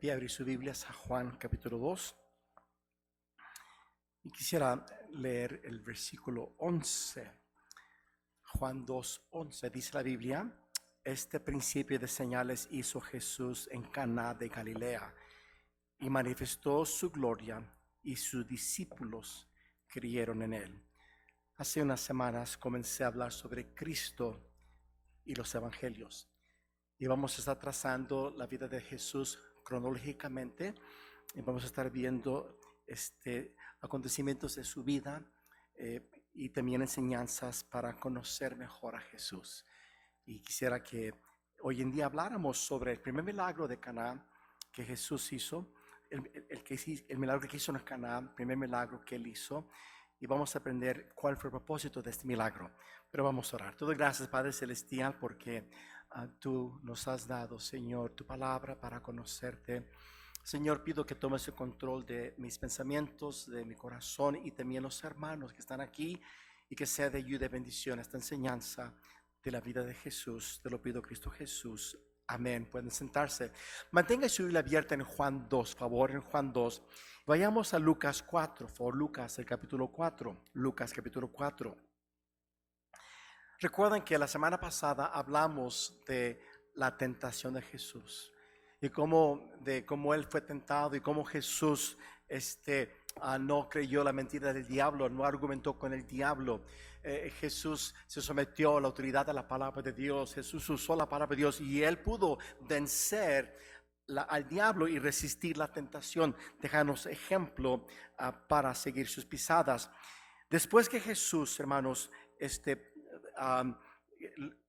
pie a abrir sus Biblias a Juan capítulo 2. Y quisiera leer el versículo 11. Juan 2:11 dice la Biblia: este principio de señales hizo Jesús en Caná de Galilea y manifestó su gloria, y sus discípulos creyeron en él. Hace unas semanas comencé a hablar sobre Cristo y los evangelios, y vamos a estar trazando la vida de Jesús cronológicamente, y vamos a estar viendo acontecimientos de su vida y también enseñanzas para conocer mejor a Jesús. Y quisiera que hoy en día habláramos sobre el primer milagro de Caná que Jesús hizo, el milagro que hizo en Caná, el primer milagro que él hizo, y vamos a aprender cuál fue el propósito de este milagro. Pero vamos a orar. Todo gracias, Padre Celestial, porque tú nos has dado, Señor, tu palabra para conocerte. Señor, pido que tomes el control de mis pensamientos, de mi corazón, y también los hermanos que están aquí, y que sea de ayuda y bendición esta enseñanza de la vida de Jesús. Te lo pido, Cristo Jesús. Amén. Pueden sentarse. Mantenga su Biblia abierta en Juan 2, favor, en Juan 2. Vayamos a Lucas 4, por favor, Lucas, el capítulo 4. Lucas, capítulo 4. Recuerden que la semana pasada hablamos de la tentación de Jesús y cómo él fue tentado y cómo Jesús no creyó la mentira del diablo, no argumentó con el diablo. Jesús se sometió a la autoridad de la palabra de Dios. Jesús usó la palabra de Dios y él pudo vencer al diablo y resistir la tentación, dejándonos ejemplo para seguir sus pisadas. Después que Jesús, hermanos,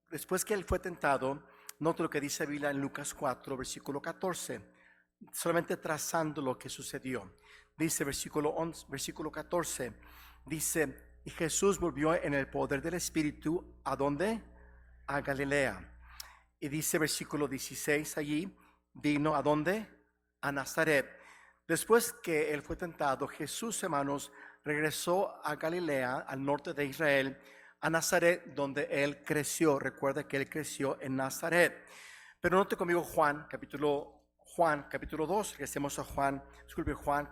después que él fue tentado, note lo que dice la Biblia en Lucas 4, versículo 14, solamente trazando lo que sucedió. Dice versículo 14, dice: y Jesús volvió en el poder del Espíritu, ¿a dónde? A Galilea. Y dice versículo 16 allí, vino ¿a dónde? A Nazaret. Después que él fue tentado, Jesús, hermanos, regresó a Galilea, al norte de Israel, a Nazaret, donde él creció. Recuerda que él creció en Nazaret. Pero note conmigo Juan capítulo 2, regresemos a Juan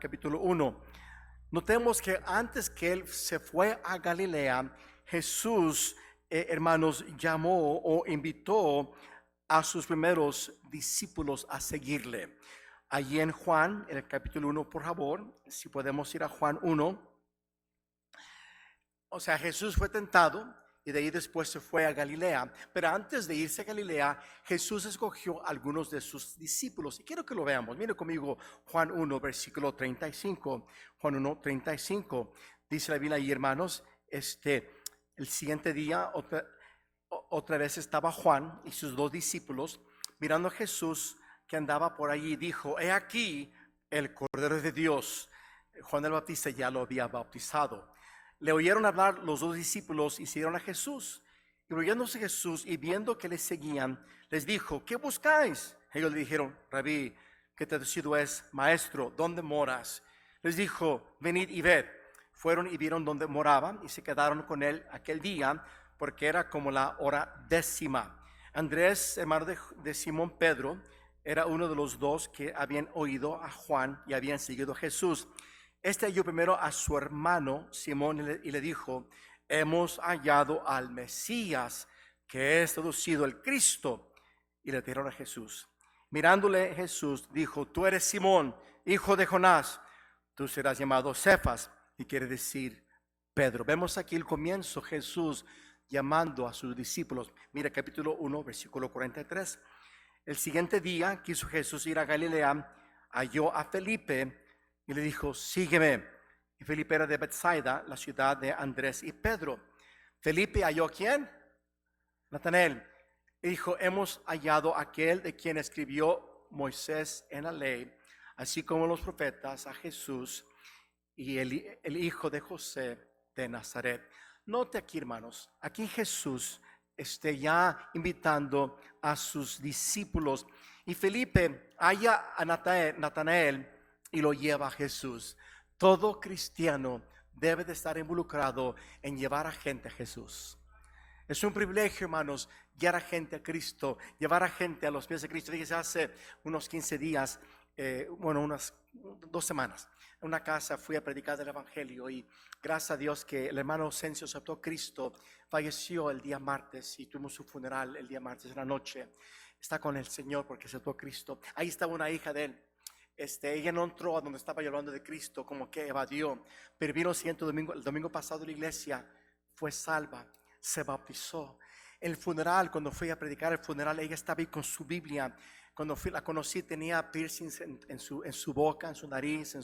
capítulo 1. Notemos que antes que él se fue a Galilea, Jesús, hermanos, llamó o invitó a sus primeros discípulos a seguirle. Allí en Juan, en el capítulo 1, por favor, si podemos ir a Juan 1. O sea, Jesús fue tentado y de ahí después se fue a Galilea. Pero antes de irse a Galilea, Jesús escogió a algunos de sus discípulos. Y quiero que lo veamos. Mire conmigo Juan 1, versículo 35. Juan 1, 35. Dice la Biblia ahí, hermanos, el siguiente día otra vez estaba Juan y sus dos discípulos mirando a Jesús que andaba por allí. Dijo: he aquí el Cordero de Dios. Juan el Bautista ya lo había bautizado. Le oyeron hablar los dos discípulos y siguieron a Jesús. Y oyéndose Jesús y viendo que les seguían, les dijo: ¿qué buscáis? Ellos le dijeron: Rabí, que traducido es maestro, ¿dónde moras? Les dijo: venid y ved. Fueron y vieron dónde moraba y se quedaron con él aquel día, porque era como la hora 10. Andrés, hermano de Simón Pedro, era uno de los dos que habían oído a Juan y habían seguido a Jesús. Halló primero a su hermano Simón y le dijo: hemos hallado al Mesías, que es traducido el Cristo. Y le dijeron a Jesús. Mirándole Jesús dijo: tú eres Simón, hijo de Jonás, tú serás llamado Cefas, y quiere decir Pedro. Vemos aquí el comienzo, Jesús llamando a sus discípulos. Mira capítulo 1, versículo 43. El siguiente día quiso Jesús ir a Galilea, halló a Felipe y le dijo: sígueme. Y Felipe era de Bethsaida, la ciudad de Andrés y Pedro. Felipe halló ¿a quién? Natanael. Y dijo: hemos hallado aquel de quien escribió Moisés en la ley, así como los profetas, a Jesús, y el hijo de José de Nazaret. Note aquí, hermanos, aquí Jesús ya invitando a sus discípulos. Y Felipe halla a Natanael y lo lleva a Jesús. Todo cristiano debe de estar involucrado en llevar a gente a Jesús. Es un privilegio, hermanos, llevar a gente a Cristo, llevar a gente a los pies de Cristo. Fíjese, hace unos 15 días unas 2 semanas. En una casa fui a predicar el Evangelio y gracias a Dios que el hermano Osencio aceptó a Cristo. Falleció el día martes y tuvimos su funeral el día martes en la noche. Está con el Señor porque aceptó a Cristo. Ahí estaba una hija de él. Ella no entró a donde estaba yo hablando de Cristo, como que evadió, pero vino el siguiente domingo, el domingo pasado a la iglesia, fue salva, se bautizó. El funeral, cuando fui a predicar el funeral, ella estaba ahí con su Biblia. Cuando la conocí tenía piercings en su boca, en su nariz,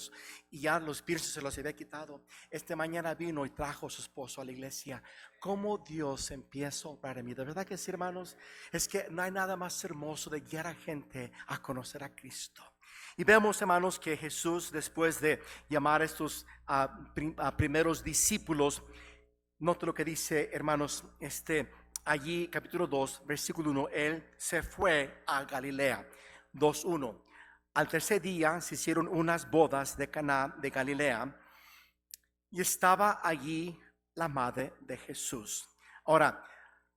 y ya los piercings se los había quitado. Mañana vino y trajo a su esposo a la iglesia. ¿Cómo Dios empieza a obrar en mí? De verdad que sí, hermanos, es que no hay nada más hermoso de guiar a gente a conocer a Cristo. Y vemos, hermanos, que Jesús, después de llamar a estos primeros discípulos, note lo que dice, hermanos, allí capítulo 2, versículo 1, Él se fue a Galilea. 2:1. Al tercer día se hicieron unas bodas de Caná de Galilea y estaba allí la madre de Jesús. Ahora,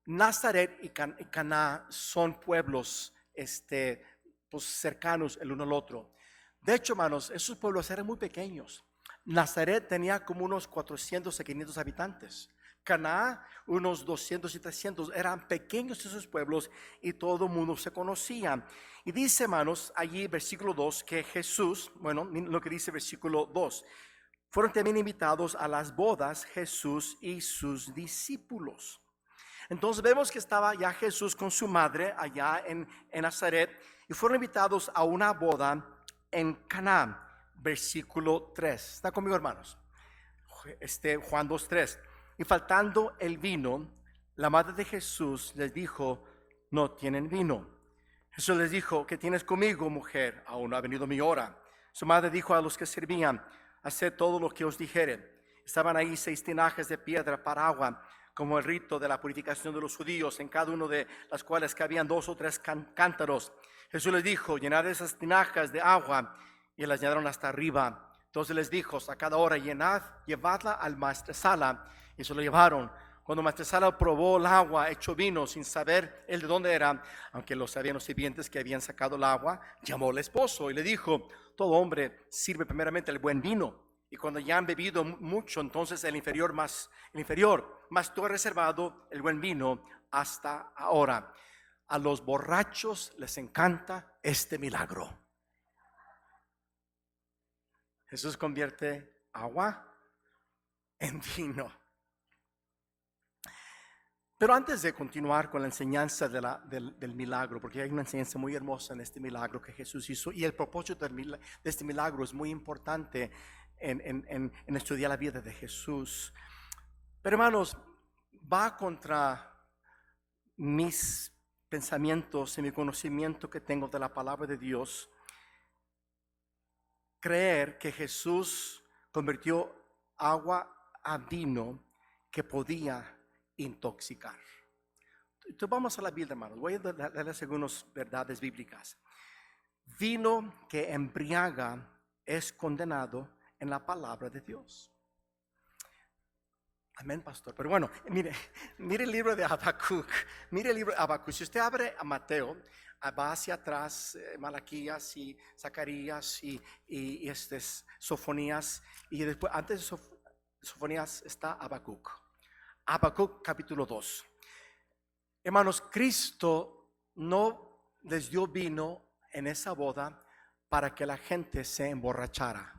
Nazaret y Caná son pueblos pues cercanos el uno al otro. De hecho, hermanos, esos pueblos eran muy pequeños. Nazaret tenía como unos 400 a 500 habitantes. Caná, unos 200 y 300. Eran pequeños esos pueblos y todo el mundo se conocía. Y dice, hermanos, allí versículo 2, que Jesús, bueno, lo que dice versículo 2, fueron también invitados a las bodas Jesús y sus discípulos. Entonces vemos que estaba ya Jesús con su madre allá en Nazaret y fueron invitados a una boda en Caná, versículo 3. ¿Está conmigo, hermanos? Juan 2:3. Y faltando el vino, la madre de Jesús les dijo, no tienen vino. Jesús les dijo, ¿qué tienes conmigo, mujer? Aún no ha venido mi hora. Su madre dijo a los que servían, haced todo lo que os dijere. Estaban ahí 6 tinajas de piedra para agua, como el rito de la purificación de los judíos, en cada uno de las cuales cabían 2 o 3 cántaros. Jesús les dijo, llenad esas tinajas de agua, y las llenaron hasta arriba. Entonces les dijo, sacad ahora, llevadla al maestresala, y se lo llevaron. Cuando maestresala probó el agua hecho vino, sin saber él de dónde era, aunque lo sabían los sirvientes que habían sacado el agua, llamó al esposo y le dijo, todo hombre sirve primeramente el buen vino, y cuando ya han bebido mucho, entonces el inferior, más tú has reservado el buen vino hasta ahora. A los borrachos les encanta este milagro. Jesús convierte agua en vino. Pero antes de continuar con la enseñanza del milagro, porque hay una enseñanza muy hermosa en este milagro que Jesús hizo, y el propósito de este milagro es muy importante en estudiar la vida de Jesús. Pero hermanos, va contra mis pensamientos y mi conocimiento que tengo de la palabra de Dios creer que Jesús convirtió agua a vino que podía intoxicar. Entonces vamos a la Biblia, hermanos. Voy a darles algunas verdades bíblicas. Vino que embriaga es condenado en la palabra de Dios. Amén, pastor. Pero bueno, mire el libro de Habacuc. Mire el libro de Habacuc. Si usted abre a Mateo, va hacia atrás, Malaquías y Zacarías y Sofonías, y después antes de Sofonías está Habacuc. Habacuc capítulo 2. Hermanos, Cristo no les dio vino en esa boda para que la gente se emborrachara.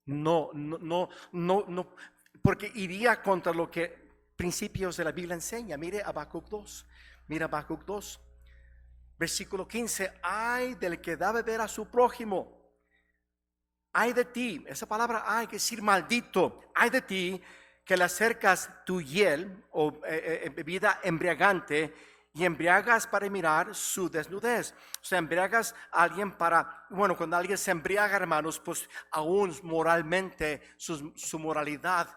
No, porque iría contra lo que principios de la Biblia enseña. Mire Habacuc 2. Mira Habacuc 2. Versículo 15. Ay del que da beber a su prójimo. Ay de ti. Esa palabra ay que decir maldito. Ay de ti que le acercas tu hiel o bebida embriagante y embriagas para mirar su desnudez. O sea, embriagas a alguien cuando alguien se embriaga, hermanos, pues aún moralmente su moralidad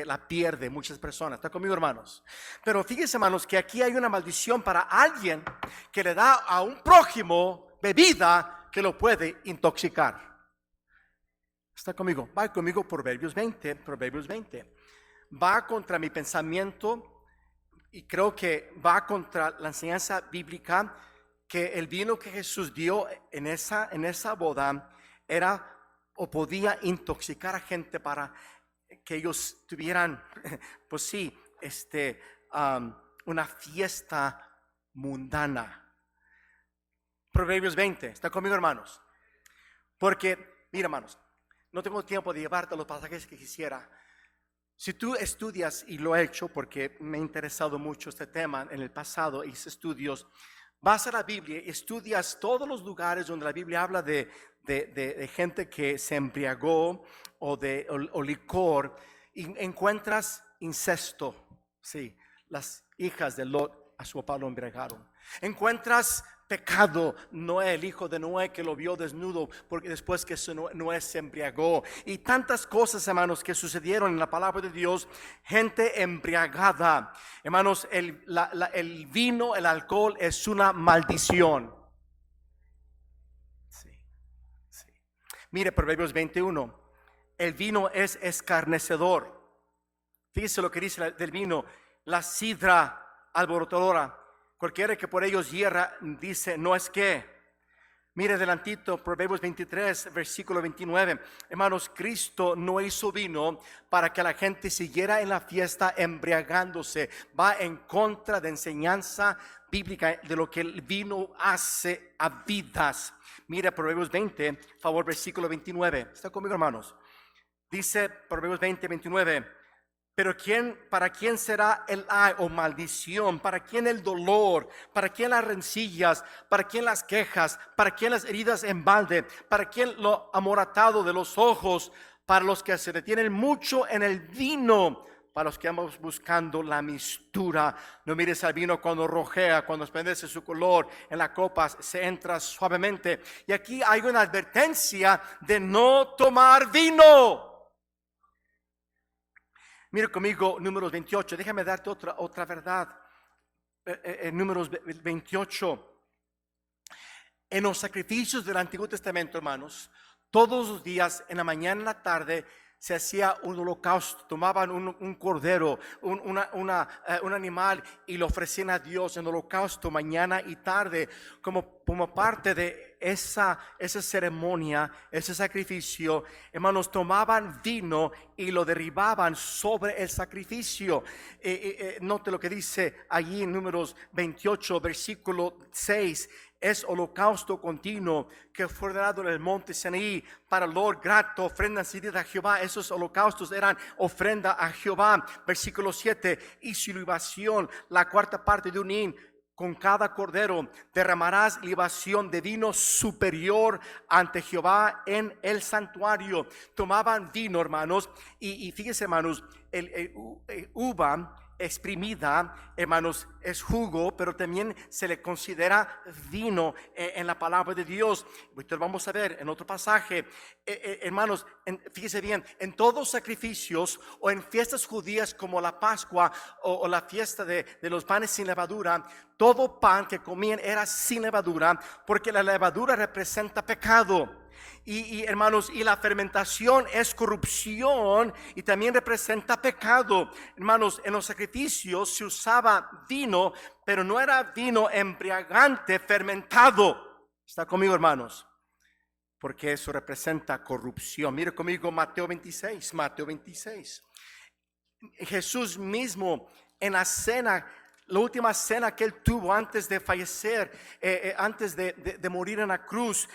la pierde muchas personas. ¿Está conmigo, hermanos? Pero fíjense, hermanos, que aquí hay una maldición para alguien que le da a un prójimo bebida que lo puede intoxicar. ¿Está conmigo? Va conmigo Proverbios 20. Va contra mi pensamiento y creo que va contra la enseñanza bíblica que el vino que Jesús dio en esa boda era o podía intoxicar a gente para que ellos tuvieran, pues sí, una fiesta mundana. Proverbios 20, ¿está conmigo, hermanos? Porque, mira, hermanos, no tengo tiempo de llevarte los pasajes que quisiera. Si tú estudias, y lo he hecho porque me ha interesado mucho este tema en el pasado, hice estudios, vas a la Biblia y estudias todos los lugares donde la Biblia habla de gente que se embriagó o licor, y encuentras incesto. Sí, las hijas de Lot a su papá lo embriagaron. Encuentras pecado, Noé, el hijo de Noé, que lo vio desnudo porque después que Noé se embriagó, y tantas cosas, hermanos, que sucedieron en la palabra de Dios. Gente embriagada, hermanos. El vino, el alcohol es una maldición. Sí, sí. Mire Proverbios 21, el vino es escarnecedor. Fíjese lo que dice del vino: la sidra alborotadora, cualquiera que por ellos hierra, dice, no es que. Mire adelantito, Proverbios 23, versículo 29. Hermanos, Cristo no hizo vino para que la gente siguiera en la fiesta embriagándose. Va en contra de enseñanza bíblica de lo que el vino hace a vidas. Mire Proverbios 20, favor, versículo 29. ¿Está conmigo, hermanos? Dice Proverbios 20, 29. Pero ¿para quién será el ay o maldición? ¿Para quién el dolor? ¿Para quién las rencillas? ¿Para quién las quejas? ¿Para quién las heridas en balde? ¿Para quién lo amoratado de los ojos? Para los que se detienen mucho en el vino, para los que vamos buscando la mistura. No mires al vino cuando rojea, cuando esplandece su color en la copa, se entra suavemente. Y aquí hay una advertencia de no tomar vino. Mira conmigo Números 28, déjame darte otra verdad. Números 28. En los sacrificios del Antiguo Testamento, hermanos, todos los días, en la mañana y en la tarde, se hacía un holocausto. Tomaban un cordero, un animal, y lo ofrecían a Dios en holocausto mañana y tarde, como parte de esa ceremonia, ese sacrificio. Hermanos, tomaban vino y lo derribaban sobre el sacrificio. Note lo que dice allí en Números 28, versículo 6. Es holocausto continuo que fue ordenado en el monte Sinaí para olor grato, ofrenda encendida a Jehová. Esos holocaustos eran ofrenda a Jehová. Versículo 7. Y su libación, la cuarta parte de un hin. Con cada cordero derramarás libación de vino superior ante Jehová en el santuario. Tomaban vino, hermanos, y fíjense, hermanos, el uva exprimida, hermanos, es jugo, pero también se le considera vino en la palabra de Dios. Entonces vamos a ver en otro pasaje, hermanos, fíjese bien, en todos sacrificios o en fiestas judías como la Pascua o la fiesta de los panes sin levadura, todo pan que comían era sin levadura, porque la levadura representa pecado. Y hermanos, y la fermentación es corrupción y también representa pecado. Hermanos, en los sacrificios se usaba vino, pero no era vino embriagante fermentado. ¿Está conmigo, hermanos? Porque eso representa corrupción. Mire conmigo Mateo 26, Mateo 26. Jesús mismo en la cena, la última cena que él tuvo antes de fallecer, antes de morir en la cruz,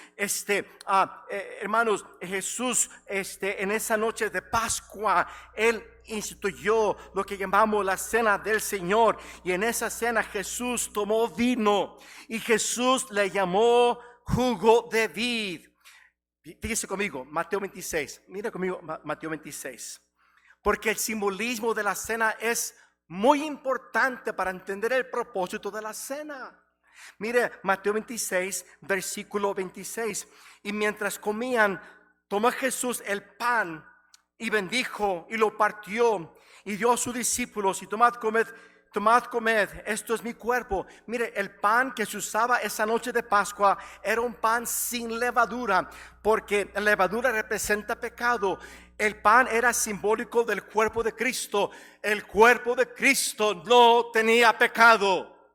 hermanos, Jesús, en esa noche de Pascua, él instituyó lo que llamamos la cena del Señor, y en esa cena Jesús tomó vino y Jesús le llamó jugo de vid. Fíjese conmigo, Mateo 26, mira conmigo Mateo 26, porque el simbolismo de la cena es muy importante para entender el propósito de la cena. Mire Mateo 26, versículo 26. Y mientras comían, tomó Jesús el pan y bendijo y lo partió y dio a sus discípulos: y tomad, comed, esto es mi cuerpo. Mire, el pan que se usaba esa noche de Pascua era un pan sin levadura, porque la levadura representa pecado. El pan era simbólico del cuerpo de Cristo. El cuerpo de Cristo no tenía pecado.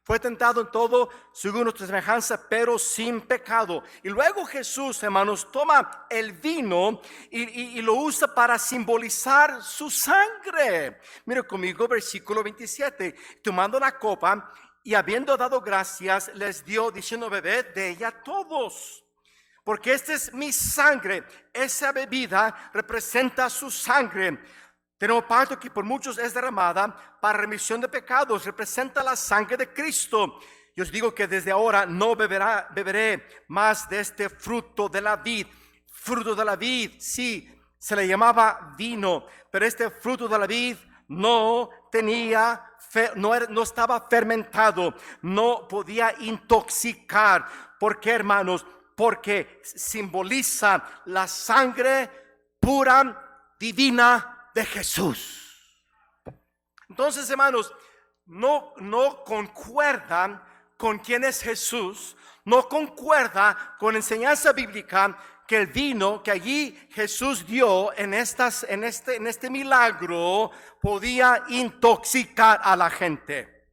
Fue tentado en todo según nuestra semejanza, pero sin pecado. Y luego Jesús, hermanos, toma el vino y lo usa para simbolizar su sangre. Mira conmigo, versículo 27. Tomando la copa y habiendo dado gracias, les dio, diciendo: bebed de ella todos, porque esta es mi sangre. Esa bebida representa su sangre. Tenemos pacto que por muchos es derramada para remisión de pecados. Representa la sangre de Cristo. Yo os digo que desde ahora no beberé más de este fruto de la vid. Fruto de la vid, sí, se le llamaba vino, pero este fruto de la vid no tenía, no estaba fermentado, no podía intoxicar. ¿Por qué, hermanos? Porque simboliza la sangre pura, divina de Jesús. Entonces, hermanos, no concuerdan con quién es Jesús, no concuerda con la enseñanza bíblica que el vino que allí Jesús dio en este milagro podía intoxicar a la gente.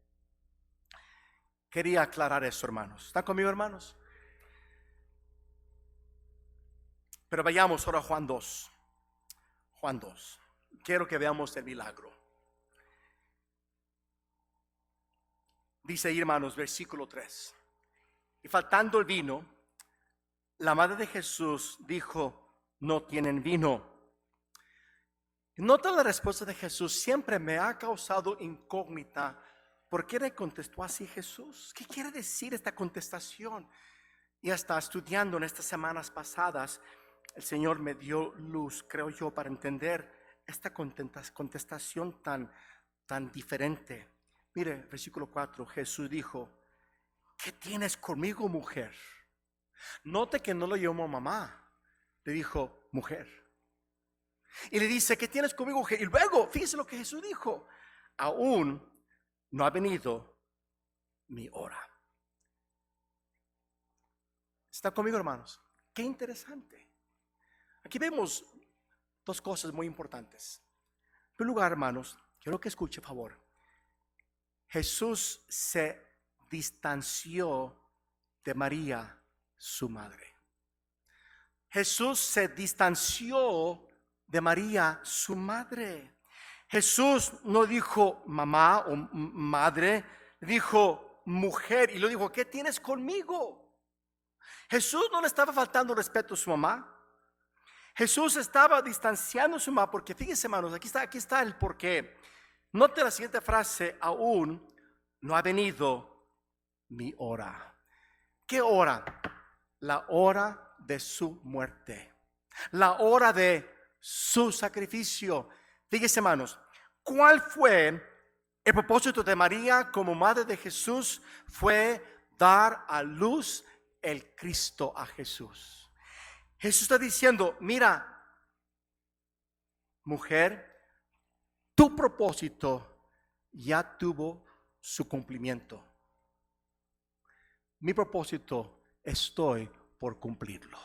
Quería aclarar eso, hermanos. ¿Están conmigo, hermanos? Pero vayamos ahora a Juan 2. Juan 2. Quiero que veamos el milagro. Dice ahí, hermanos, versículo 3. Y faltando el vino, la madre de Jesús dijo: no tienen vino. Nota la respuesta de Jesús. Siempre me ha causado incógnita. ¿Por qué le contestó así Jesús? ¿Qué quiere decir esta contestación? Y hasta estudiando en estas semanas pasadas, el Señor me dio luz, creo yo, para entender esta contestación tan diferente. Mire, versículo 4, Jesús dijo: ¿qué tienes conmigo, mujer? Note que no lo llamó mamá, le dijo mujer. Y le dice: ¿qué tienes conmigo, mujer? Y luego, fíjese lo que Jesús dijo: aún no ha venido mi hora. ¿Está conmigo, hermanos? Qué interesante. Aquí vemos dos cosas muy importantes. En primer lugar, hermanos, quiero que escuche, por favor. Jesús se distanció de María, su madre. Jesús se distanció de María, su madre. Jesús no dijo mamá o madre, dijo mujer, y lo dijo: ¿qué tienes conmigo? Jesús no le estaba faltando respeto a su mamá. Jesús estaba distanciando a su mamá, porque fíjense, hermanos, aquí está el porqué. Note la siguiente frase: aún no ha venido mi hora. ¿Qué hora? La hora de su muerte, la hora de su sacrificio. Fíjense, hermanos, ¿cuál fue el propósito de María como madre de Jesús? Fue dar a luz el Cristo, a Jesús. Jesús está diciendo: mira, mujer, tu propósito ya tuvo su cumplimiento. Mi propósito estoy por cumplirlo.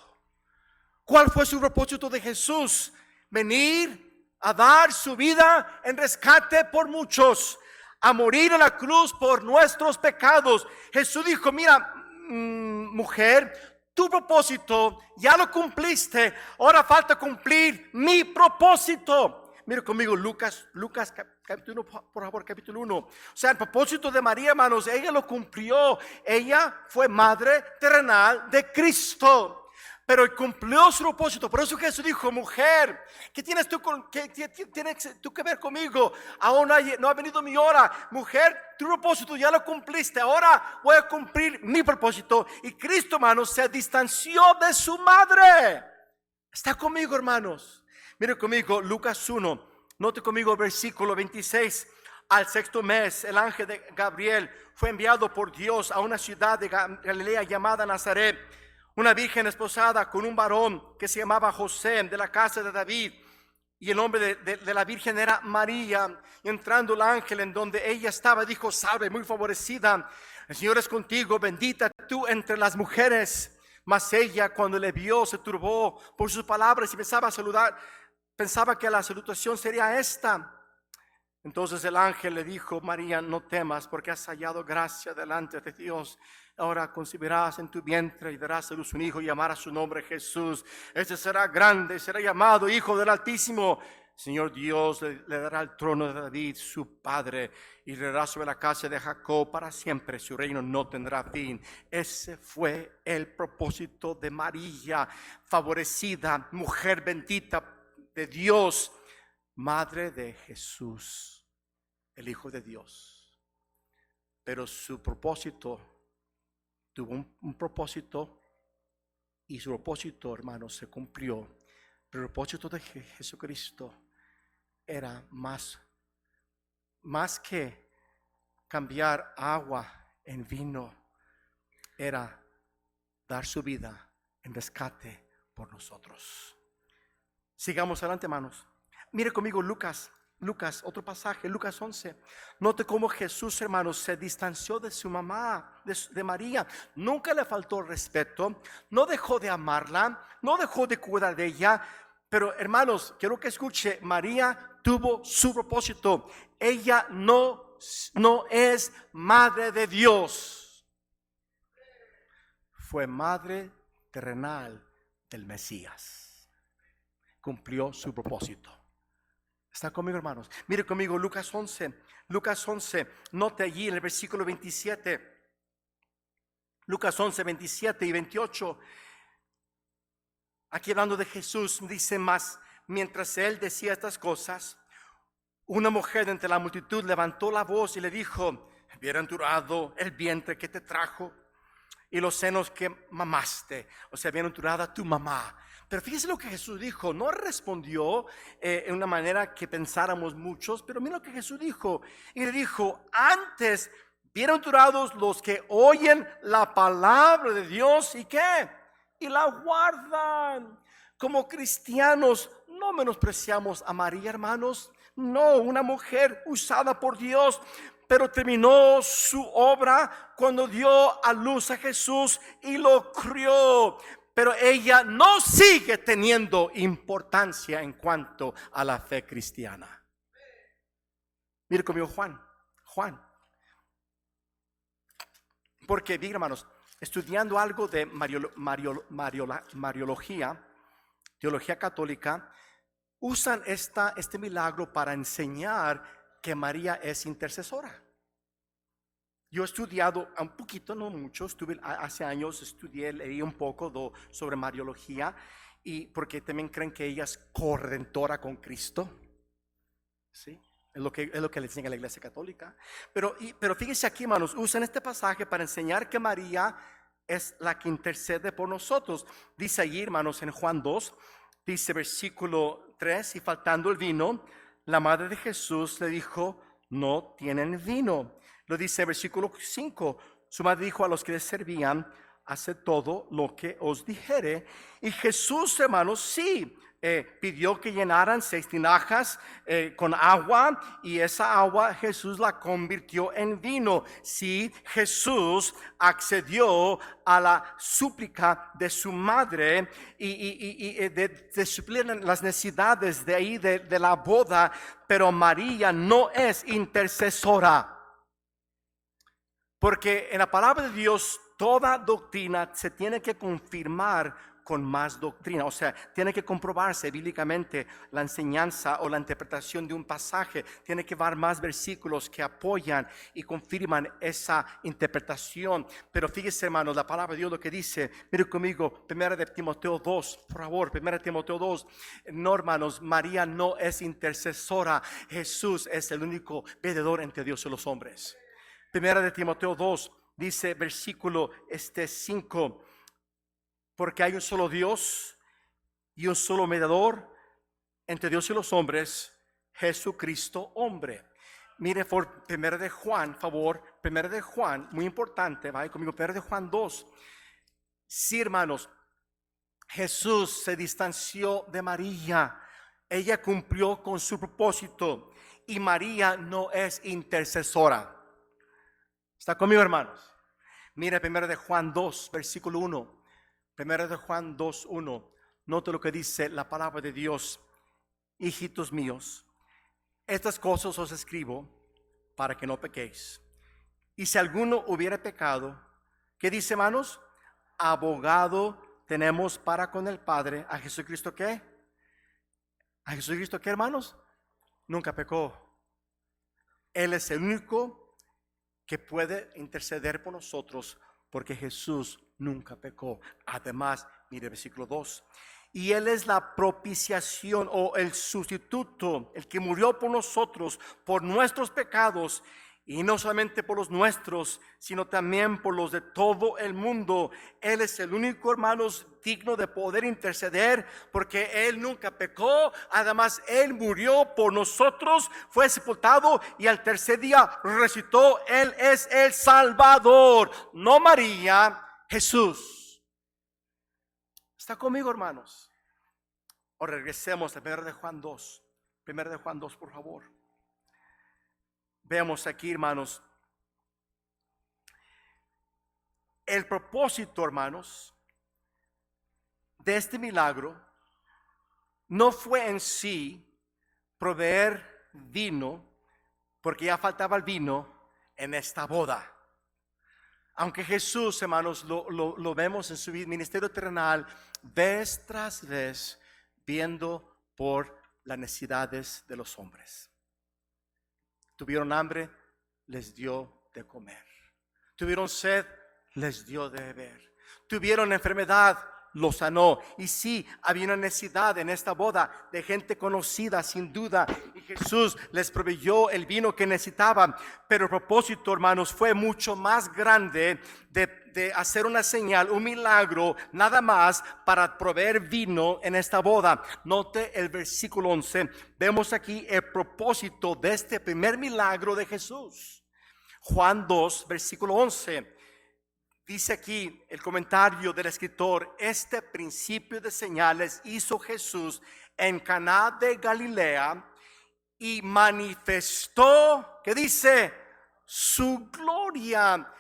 ¿Cuál fue su propósito de Jesús? Venir a dar su vida en rescate por muchos, a morir en la cruz por nuestros pecados. Jesús dijo: mira, mujer, tu propósito ya lo cumpliste, ahora falta cumplir mi propósito. Mira conmigo Lucas capítulo 1, por favor, capítulo 1. O sea, el propósito de María, hermanos, ella lo cumplió. Ella fue madre terrenal de Cristo, pero cumplió su propósito. Por eso Jesús dijo: mujer, ¿qué tienes tú que ver conmigo? Aún no ha venido mi hora. Mujer, tu propósito ya lo cumpliste, ahora voy a cumplir mi propósito. Y Cristo, hermanos, se distanció de su madre. ¿Está conmigo, hermanos? Mire conmigo Lucas 1. Note conmigo el versículo 26. Al sexto mes, el ángel de Gabriel fue enviado por Dios a una ciudad de Galilea llamada Nazaret, una virgen esposada con un varón que se llamaba José, de la casa de David, y el nombre de la virgen era María. Y entrando el ángel en donde ella estaba, dijo: salve, muy favorecida, el Señor es contigo, bendita tú entre las mujeres. Mas ella, cuando le vio, se turbó por sus palabras y pensaba que la salutación sería esta: Entonces el ángel le dijo: María, no temas, porque has hallado gracia delante de Dios. Ahora concebirás en tu vientre y darás a luz un hijo y llamarás su nombre Jesús. Este será grande, será llamado Hijo del Altísimo. Señor Dios le dará el trono de David, su padre, y reinará sobre la casa de Jacob para siempre. Su reino no tendrá fin. Ese fue el propósito de María, favorecida, mujer bendita de Dios, madre de Jesús, el Hijo de Dios. Pero su propósito tuvo un propósito, y su propósito, hermanos, se cumplió. Pero el propósito de Jesucristo era más que cambiar agua en vino, era dar su vida en rescate por nosotros. Sigamos adelante, hermanos. Mire conmigo Lucas, otro pasaje, Lucas 11. Note cómo Jesús, hermanos, se distanció de su mamá, de María. Nunca le faltó respeto, no dejó de amarla, no dejó de cuidar de ella. Pero hermanos, quiero que escuche, María tuvo su propósito. Ella no es madre de Dios. Fue madre terrenal del Mesías. Cumplió su propósito. ¿Está conmigo, hermanos? Mire conmigo Lucas 11. Lucas 11, note allí en el versículo 27. Lucas 11, 27 y 28. Aquí hablando de Jesús, dice más: mientras él decía estas cosas, una mujer de entre la multitud levantó la voz y le dijo: bienaventurado el vientre que te trajo y los senos que mamaste. O sea, bienaventurada tu mamá. Pero fíjese lo que Jesús dijo. No respondió en una manera que pensáramos muchos, pero mira lo que Jesús dijo. Y le dijo: antes, bienaventurados los que oyen la palabra de Dios y ¿qué? Y la guardan. Como cristianos no menospreciamos a María, hermanos. No, una mujer usada por Dios, pero terminó su obra cuando dio a luz a Jesús y lo crió. Pero ella no sigue teniendo importancia en cuanto a la fe cristiana. Mire conmigo Juan. Porque, diga, hermanos, estudiando algo de Mariología, teología católica, usan este milagro para enseñar que María es intercesora. Yo he estudiado un poquito, no mucho, hace años estudié, leí un poco sobre Mariología, y porque también creen que ella es corredentora con Cristo. ¿Sí? Es lo que le enseña la Iglesia Católica. Pero fíjense aquí, hermanos, usan este pasaje para enseñar que María es la que intercede por nosotros. Dice allí, hermanos, en Juan 2, dice versículo 3, y faltando el vino, la madre de Jesús le dijo: no tienen vino. Lo dice versículo 5, su madre dijo a los que les servían: haced todo lo que os dijere. Y Jesús, hermanos, sí, pidió que llenaran 6 tinajas con agua, y esa agua Jesús la convirtió en vino. Sí, Jesús accedió a la súplica de su madre y de suplir las necesidades de ahí de la boda. Pero María no es intercesora, porque en la palabra de Dios toda doctrina se tiene que confirmar con más doctrina. O sea, tiene que comprobarse bíblicamente la enseñanza o la interpretación de un pasaje. Tiene que haber más versículos que apoyan y confirman esa interpretación. Pero fíjese, hermanos, la palabra de Dios lo que dice. Mire conmigo, 1 Timoteo 2, por favor, 1 Timoteo 2. No, hermanos, María no es intercesora. Jesús es el único mediador entre Dios y los hombres. 1 Timoteo 2 dice versículo 5: porque hay un solo Dios y un solo mediador entre Dios y los hombres, Jesucristo hombre. Mire por 1 de Juan, favor, 1 de Juan, muy importante, vaya conmigo, 1 de Juan 2. Sí, hermanos, Jesús se distanció de María. Ella cumplió con su propósito, y María no es intercesora. ¿Está conmigo, hermanos? Mire 1 de Juan 2, versículo 1. 1 de Juan 2, 1. Note lo que dice la palabra de Dios: hijitos míos, Estas cosas os escribo para que no pequéis. Y si alguno hubiera pecado, ¿qué dice, hermanos? Abogado tenemos para con el Padre, a Jesucristo. ¿Qué? ¿A Jesucristo qué, hermanos? Nunca pecó. Él es el único que puede interceder por nosotros, porque Jesús nunca pecó. Además, mire versículo 2. Y Él es la propiciación o el sustituto, el que murió por nosotros, por nuestros pecados, y no solamente por los nuestros, sino también por los de todo el mundo. Él es el único, hermanos, digno de poder interceder, porque Él nunca pecó. Además, Él murió por nosotros, fue sepultado y al tercer día resucitó. Él es el Salvador, no María, Jesús. ¿Está conmigo, hermanos? O regresemos a 1 de Juan 2. 1 de Juan 2, por favor. Veamos aquí, hermanos, el propósito, hermanos, de este milagro no fue en sí proveer vino, porque ya faltaba el vino en esta boda. Aunque Jesús, hermanos, lo vemos en su ministerio terrenal, vez tras vez, viendo por las necesidades de los hombres. Tuvieron hambre, les dio de comer. Tuvieron sed, les dio de beber. Tuvieron enfermedad, los sanó. Y sí, había una necesidad en esta boda de gente conocida, sin duda. Y Jesús les proveyó el vino que necesitaban. Pero el propósito, hermanos, fue mucho más grande de hacer una señal, un milagro, nada más para proveer vino en esta boda. Note el versículo 11. Vemos aquí el propósito de este primer milagro de Jesús. Juan 2, versículo 11. Dice aquí el comentario del escritor: este principio de señales hizo Jesús en Caná de Galilea y manifestó, ¿qué dice? Su gloria.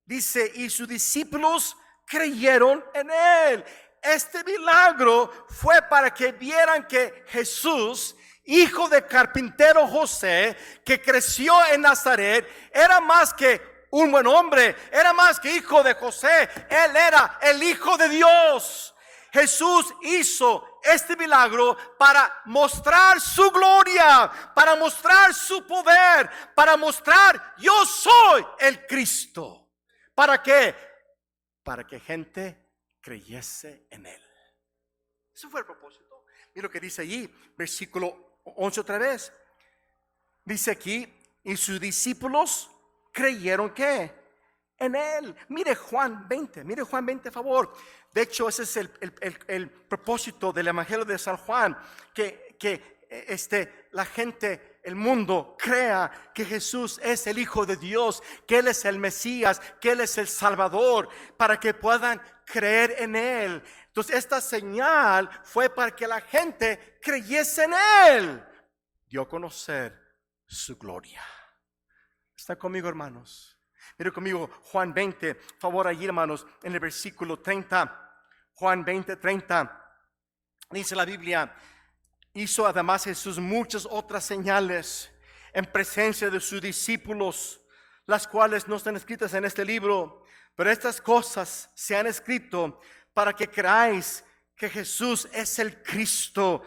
Dice, y sus discípulos creyeron en él. Este milagro fue para que vieran que Jesús, hijo de carpintero José, que creció en Nazaret, era más que un buen hombre, era más que hijo de José. Él era el Hijo de Dios. Jesús hizo este milagro para mostrar su gloria, para mostrar su poder, para mostrar: yo soy el Cristo. ¿Para qué? Para que gente creyese en él. Eso fue el propósito. Mira lo que dice allí, versículo 11 otra vez. Dice aquí, y sus discípulos creyeron ¿qué? En él. Mire Juan 20, a favor. De hecho, ese es el propósito del Evangelio de San Juan, que la gente, el mundo, crea que Jesús es el Hijo de Dios, que Él es el Mesías, que Él es el Salvador, para que puedan creer en Él. Entonces esta señal fue para que la gente creyese en Él. Dio a conocer su gloria. ¿Está conmigo, hermanos? Mire conmigo Juan 20, favor allí, hermanos, en el versículo 30. Juan 20, 30. Dice la Biblia: hizo además Jesús muchas otras señales en presencia de sus discípulos, las cuales no están escritas en este libro, pero estas cosas se han escrito para que creáis que Jesús es el Cristo,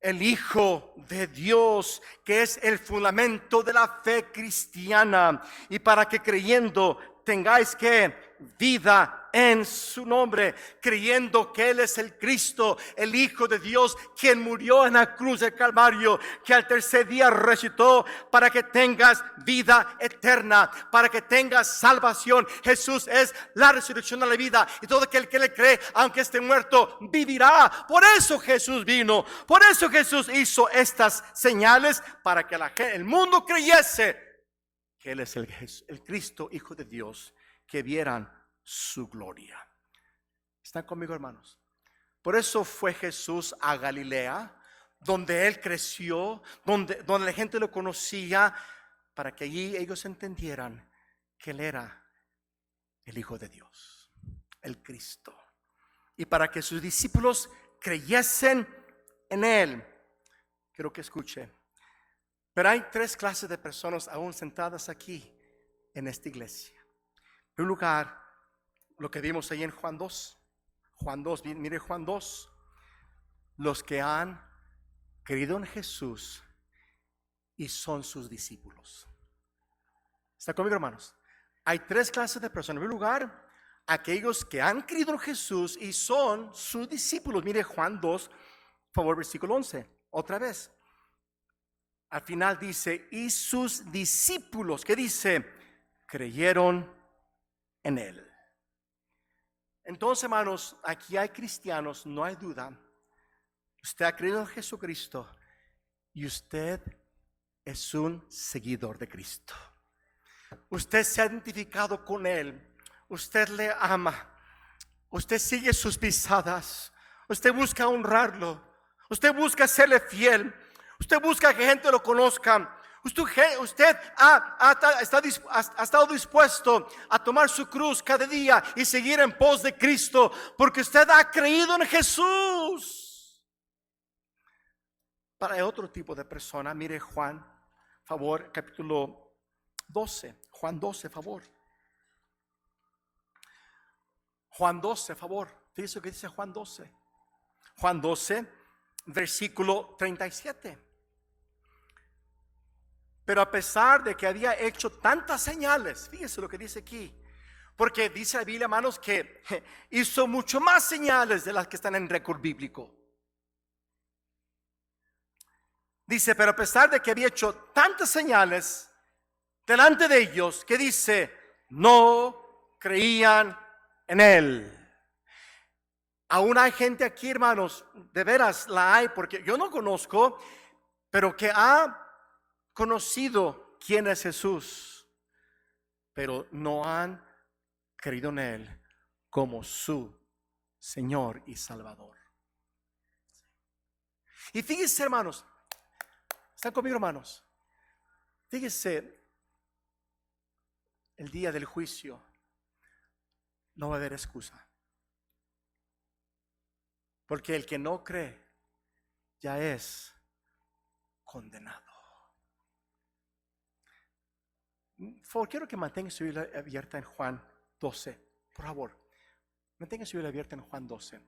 el Hijo de Dios, que es el fundamento de la fe cristiana, y para que creyendo tengáis que vida en su nombre, creyendo que Él es el Cristo, el Hijo de Dios, quien murió en la cruz del Calvario, que al tercer día resucitó, para que tengas vida eterna, para que tengas salvación. Jesús es la resurrección de la vida, y todo aquel que le cree, aunque esté muerto, vivirá. Por eso Jesús vino, por eso Jesús hizo estas señales, para que el mundo creyese que Él es el Cristo, Hijo de Dios, que vieran su gloria. ¿Están conmigo, hermanos? Por eso fue Jesús a Galilea, donde Él creció, donde la gente lo conocía, para que allí ellos entendieran que Él era el Hijo de Dios, el Cristo, y para que sus discípulos creyesen en Él. Quiero que escuche: Pero hay tres clases de personas aún sentadas aquí en esta iglesia. En primer lugar, lo que vimos ahí en Juan 2. Juan 2, mire Juan 2. Los que han creído en Jesús y son sus discípulos. ¿Está conmigo, hermanos? Hay tres clases de personas. En primer lugar, aquellos que han creído en Jesús y son sus discípulos. Mire Juan 2, por favor, versículo 11. Otra vez. Al final dice, y sus discípulos, ¿qué dice? Creyeron en él. Entonces, hermanos, aquí hay cristianos, no hay duda. Usted ha creído en Jesucristo y usted es un seguidor de Cristo. Usted se ha identificado con él. Usted le ama. Usted sigue sus pisadas. Usted busca honrarlo. Usted busca serle fiel. Usted busca que gente lo conozca. Usted ha estado dispuesto a tomar su cruz cada día y seguir en pos de Cristo, porque usted ha creído en Jesús. Para otro tipo de persona, mire Juan, favor, capítulo 12. Juan 12, favor. Juan 12, favor. Fíjese lo que dice Juan 12. Juan 12, versículo 37. Pero a pesar de que había hecho tantas señales, fíjese lo que dice aquí, porque dice la Biblia, hermanos, que hizo mucho más señales de las que están en récord bíblico. Dice, pero a pesar de que había hecho tantas señales delante de ellos, que dice, no creían en él. Aún hay gente aquí, hermanos, de veras la hay, porque yo no conozco, pero que ha conocido quién es Jesús, pero no han creído en él como su Señor y Salvador. Y fíjense, hermanos, ¿están conmigo, hermanos? Fíjense, el día del juicio no va a haber excusa, porque el que no cree ya es condenado. Por favor, quiero que mantenga su Biblia abierta en Juan 12. Por favor, mantenga su Biblia abierta en Juan 12.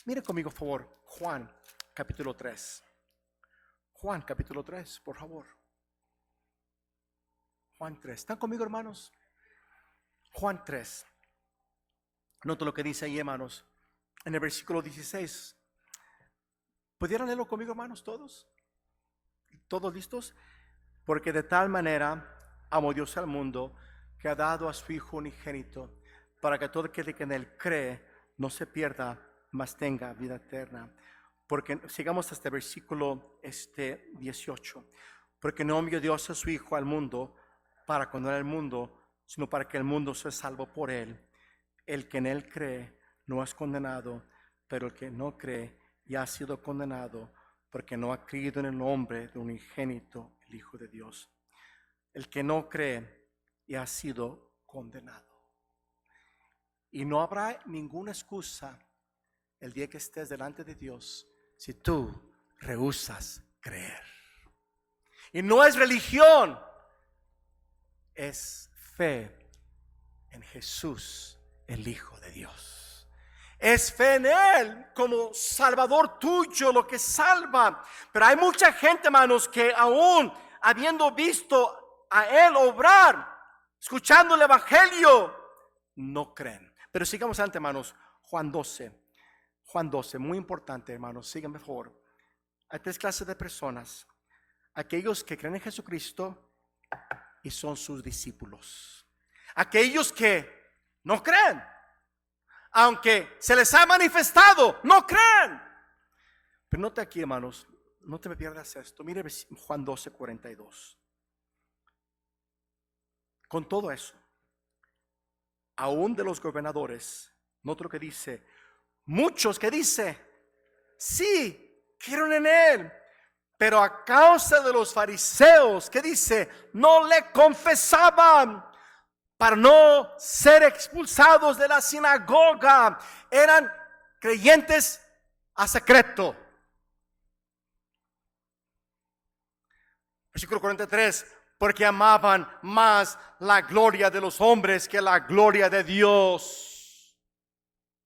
Mire conmigo, por favor, Juan capítulo 3. Juan capítulo 3, por favor. Juan 3. ¿Están conmigo, hermanos? Juan 3. Nota lo que dice ahí, hermanos, en el versículo 16. ¿Pudieran leerlo conmigo, hermanos, todos? ¿Todos listos? Porque de tal manera amó Dios al mundo, que ha dado a su Hijo unigénito, para que todo aquel que en él cree no se pierda, mas tenga vida eterna. Porque sigamos hasta el versículo 18. Porque no envió Dios a su Hijo al mundo para condenar el mundo, sino para que el mundo sea salvo por él. El que en él cree no es condenado, pero el que no cree ya ha sido condenado, porque no ha creído en el nombre de un unigénito, el Hijo de Dios. El que no cree ya ha sido condenado. Y no habrá ninguna excusa el día que estés delante de Dios si tú rehusas creer. Y no es religión, es fe en Jesús, el Hijo de Dios. Es fe en él como Salvador tuyo, lo que salva. Pero hay mucha gente, hermanos, que aún habiendo visto a él obrar, escuchando el evangelio, no creen. Pero sigamos adelante, hermanos. Juan 12. Juan 12, muy importante, hermanos. Síganme, por favor. Hay tres clases de personas: aquellos que creen en Jesucristo y son sus discípulos. Aquellos que no creen, aunque se les ha manifestado, no creen. Pero note aquí, hermanos, no te me pierdas esto. Mire Juan 12, 42. Con todo eso, aún de los gobernadores, note lo que dice, muchos que dice, sí, creen en él, pero a causa de los fariseos, que dice, no le confesaban para no ser expulsados de la sinagoga. Eran creyentes a secreto. Versículo 43, porque amaban más la gloria de los hombres que la gloria de Dios.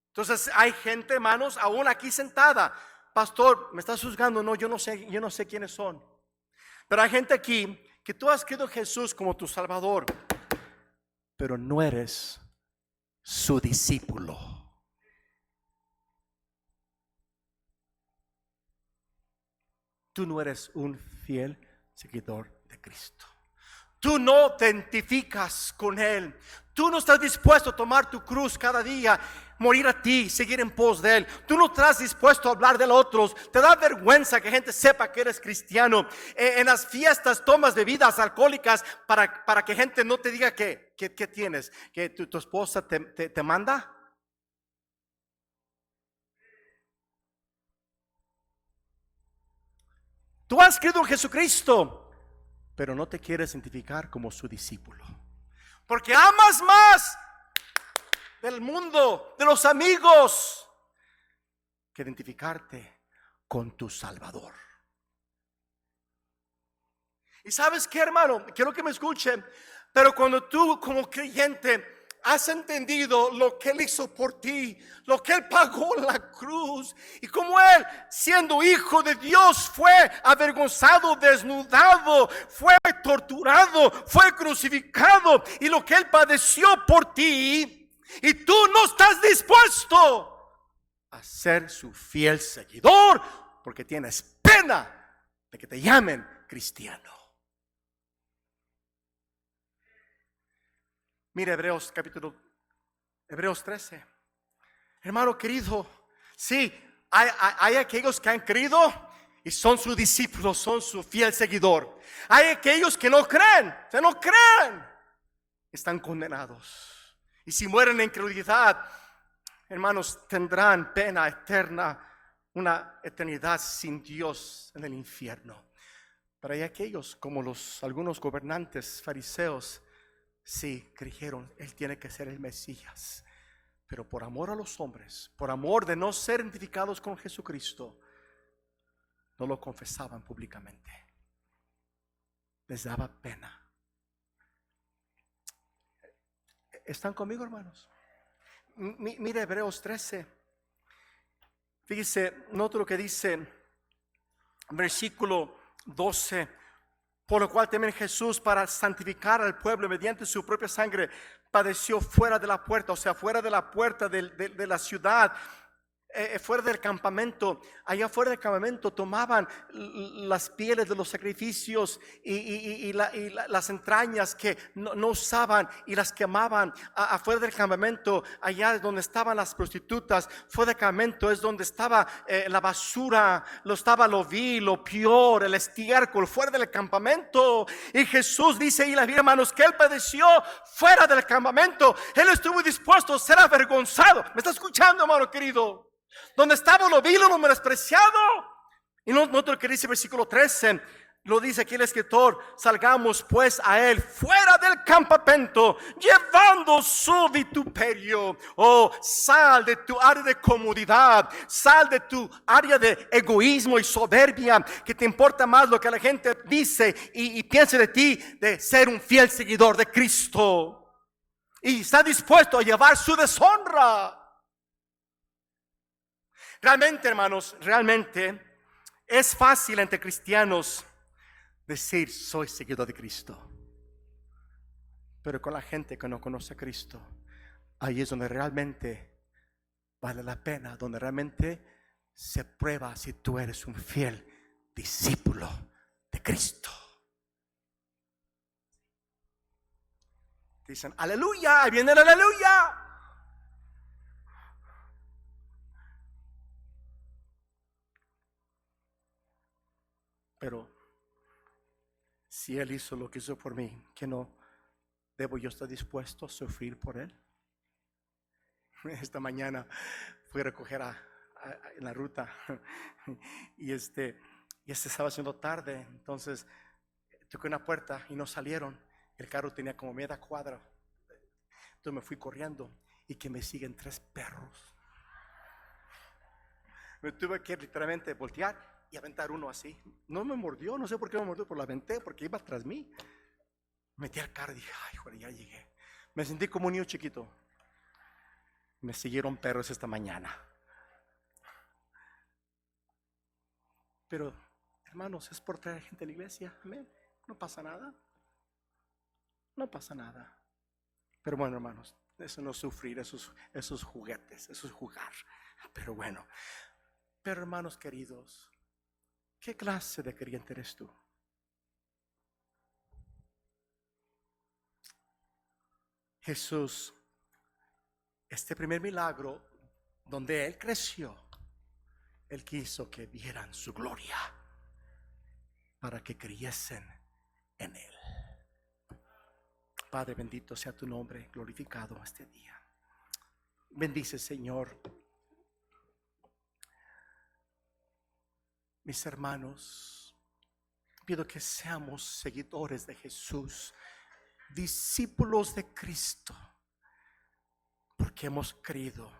Entonces hay gente, hermanos, aún aquí sentada. Pastor, ¿me estás juzgando? No, yo no sé quiénes son. Pero hay gente aquí que tú has creído en Jesús como tu Salvador, pero no eres su discípulo. Tú no eres un fiel seguidor de Cristo. Tú no te identificas con Él. Tú no estás dispuesto a tomar tu cruz cada día, morir a ti, seguir en pos de Él. Tú no estás dispuesto a hablar de los otros. Te da vergüenza que gente sepa que eres cristiano. En las fiestas tomas bebidas alcohólicas para que gente no te diga que tienes, que tu esposa te manda. Tú has creído en Jesucristo, pero no te quieres identificar como su discípulo, porque amas más del mundo, de los amigos, que identificarte con tu Salvador. Y sabes qué, hermano, quiero que me escuchen, pero cuando tú como creyente has entendido lo que Él hizo por ti, lo que Él pagó en la cruz, y como Él, siendo hijo de Dios, fue avergonzado, desnudado, fue torturado, fue crucificado, y lo que Él padeció por ti, y tú no estás dispuesto a ser su fiel seguidor, porque tienes pena de que te llamen cristiano. Mira Hebreos 13. Hermano querido, sí, hay aquellos que han creído y son sus discípulos, son su fiel seguidor. Hay aquellos que no creen, están condenados. Y si mueren en incredulidad, hermanos, tendrán pena eterna, una eternidad sin Dios en el infierno. Pero hay aquellos como algunos gobernantes fariseos, sí, creyeron, Él tiene que ser el Mesías, pero por amor a los hombres, por amor de no ser identificados con Jesucristo, no lo confesaban públicamente. Les daba pena. ¿Están conmigo, hermanos? Mire Hebreos 13. Fíjese, nota lo que dice versículo 12. Por lo cual también Jesús, para santificar al pueblo mediante su propia sangre, padeció fuera de la puerta, o sea, fuera de la puerta de la ciudad, fuera del campamento. Allá fuera del campamento tomaban las pieles de los sacrificios y las entrañas que no usaban y las quemaban afuera del campamento. Allá es donde estaban las prostitutas. Fuera del campamento es donde estaba la basura, estaba lo vil, lo peor, el estiércol, fuera del campamento. Y Jesús dice ahí, hermanos, que Él padeció fuera del campamento. Él estuvo dispuesto a ser avergonzado. ¿Me está escuchando, hermano querido? Donde estaba lo vil, lo menospreciado. Y nota lo que dice versículo 13. Lo dice aquí el escritor: salgamos pues a Él fuera del campamento, llevando su vituperio. Oh, sal de tu área de comodidad, sal de tu área de egoísmo y soberbia, que te importa más lo que la gente dice y piense de ti, de ser un fiel seguidor de Cristo. Y está dispuesto a llevar su deshonra. Realmente, hermanos, realmente es fácil entre cristianos decir soy seguidor de Cristo, pero con la gente que no conoce a Cristo, ahí es donde realmente vale la pena, donde realmente se prueba si tú eres un fiel discípulo de Cristo. Dicen aleluya, ahí viene el aleluya. Pero si Él hizo lo que hizo por mí, ¿que no debo yo estar dispuesto a sufrir por Él? Esta mañana fui a recoger en la ruta y estaba haciendo tarde. Entonces toqué una puerta y no salieron. El carro tenía como media cuadra. Entonces me fui corriendo y que me siguen 3 perros. Me tuve que literalmente voltear y aventar uno así. No me mordió, no sé por qué me mordió, pero lo aventé porque iba tras mí. Metí al carro y dije, ay, joder, ya llegué. Me sentí como un niño chiquito. Me siguieron perros esta mañana. Pero, hermanos, es por traer gente a la iglesia. Amén. No pasa nada. No pasa nada. Pero bueno, hermanos, eso no es sufrir, esos juguetes, eso es jugar. Pero bueno. Pero hermanos queridos, ¿qué clase de creyente eres tú? Jesús, este primer milagro donde Él creció, Él quiso que vieran su gloria para que creyesen en Él. Padre, bendito sea tu nombre, glorificado este día. Bendice, Señor, mis hermanos. Pido que seamos seguidores de Jesús, discípulos de Cristo, porque hemos creído